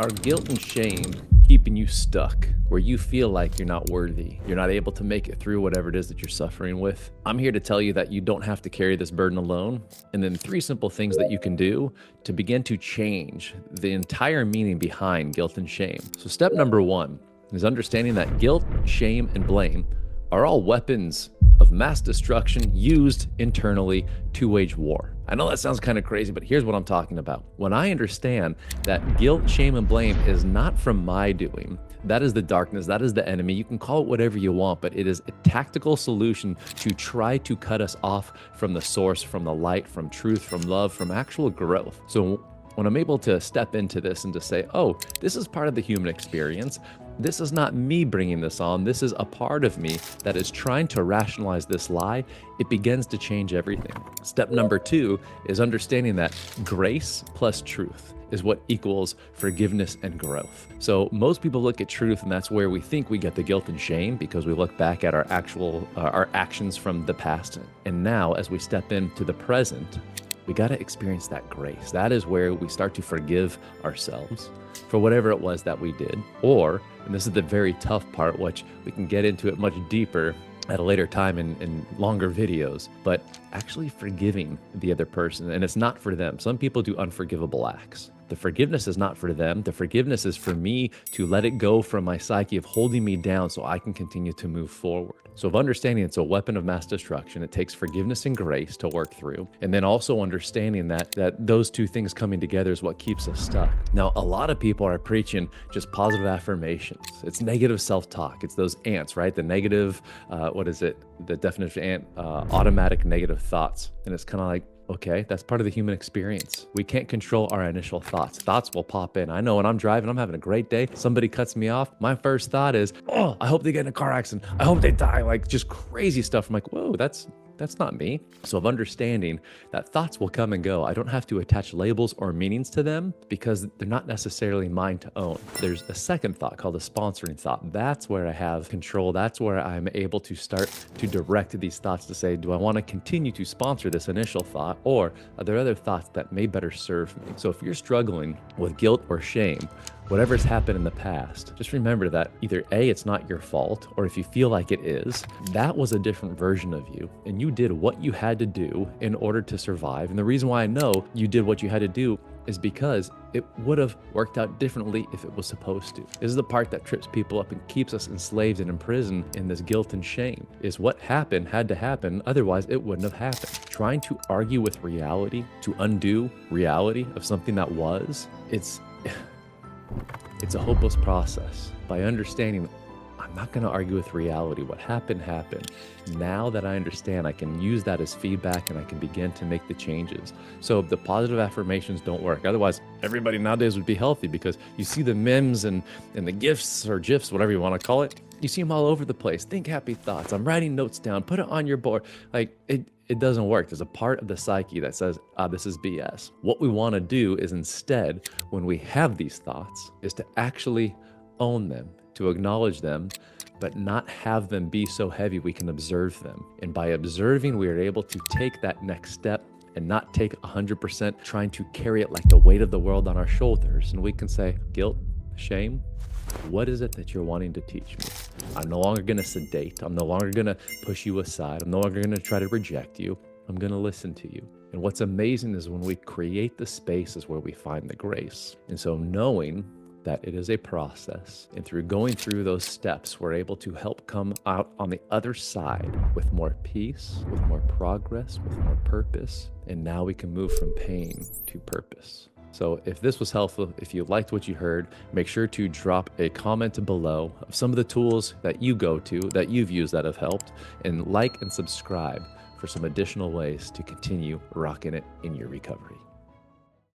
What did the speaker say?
Are guilt and shame keeping you stuck where you feel like you're not worthy? You're not able to make it through whatever it is that you're suffering with? I'm here to tell you that you don't have to carry this burden alone. And then 3 simple things that you can do to begin to change the entire meaning behind guilt and shame. So, step number 1 is understanding that guilt, shame, and blame are all weapons of mass destruction used internally to wage war. I know that sounds kind of crazy, but here's what I'm talking about. When I understand that guilt, shame, and blame is not from my doing, that is the darkness, that is the enemy. You can call it whatever you want, but it is a tactical solution to try to cut us off from the source, from the light, from truth, from love, from actual growth. So when I'm able to step into this and to say, oh, this is part of the human experience. This is not me bringing this on. This is a part of me that is trying to rationalize this lie. It begins to change everything. Step number 2 is understanding that grace plus truth is what equals forgiveness and growth. So most people look at truth, and that's where we think we get the guilt and shame, because we look back at our actions from the past. And now, as we step into the present, we got to experience that grace. That is where we start to forgive ourselves for whatever it was that we did. Or, and this is the very tough part, which we can get into it much deeper at a later time in longer videos, but actually forgiving the other person. And it's not for them. Some people do unforgivable acts. The forgiveness is not for them. The forgiveness is for me to let it go from my psyche of holding me down so I can continue to move forward. So of understanding it's a weapon of mass destruction, it takes forgiveness and grace to work through. And then also understanding that those two things coming together is what keeps us stuck. Now, a lot of people are preaching just positive affirmations. It's negative self-talk. It's those ants, right? The negative, the definition of ant, automatic negative thoughts. And it's kind of like, okay, that's part of the human experience. We can't control our initial thoughts. Thoughts will pop in. I know when I'm driving, I'm having a great day. Somebody cuts me off. My first thought is, oh, I hope they get in a car accident. I hope they die. Like just crazy stuff. I'm like, whoa, that's not me. So of understanding that thoughts will come and go. I don't have to attach labels or meanings to them because they're not necessarily mine to own. There's a second thought called a sponsoring thought. That's where I have control. That's where I'm able to start to direct these thoughts to say, do I want to continue to sponsor this initial thought, or are there other thoughts that may better serve me? So if you're struggling with guilt or shame, whatever's happened in the past, just remember that either A, it's not your fault, or if you feel like it is, that was a different version of you, and you did what you had to do in order to survive. And the reason why I know you did what you had to do is because it would have worked out differently if it was supposed to. This is the part that trips people up and keeps us enslaved and imprisoned in this guilt and shame, is what happened had to happen, otherwise it wouldn't have happened. Trying to argue with reality, to undo reality of something that was, it's a hopeless process. By understanding, I'm not going to argue with reality. What happened, happened. Now that I understand, I can use that as feedback and I can begin to make the changes. So the positive affirmations don't work. Otherwise, everybody nowadays would be healthy, because you see the memes and the GIFs or GIFs, whatever you want to call it. You see them all over the place. Think happy thoughts. I'm writing notes down. Put it on your board. Like it doesn't work. There's a part of the psyche that says, this is BS. What we want to do is instead, when we have these thoughts, is to actually own them, to acknowledge them, but not have them be so heavy we can observe them. And by observing, we are able to take that next step and not take 100% trying to carry it like the weight of the world on our shoulders. And we can say, guilt, shame, what is it that you're wanting to teach me? I'm no longer going to sedate. I'm no longer going to push you aside. I'm no longer going to try to reject you. I'm going to listen to you. And what's amazing is when we create the spaces where we find the grace. And so knowing that it is a process, and through going through those steps, we're able to help come out on the other side with more peace, with more progress, with more purpose. And now we can move from pain to purpose. So if this was helpful, if you liked what you heard, make sure to drop a comment below of some of the tools that you go to, that you've used that have helped, and like and subscribe for some additional ways to continue rocking it in your recovery.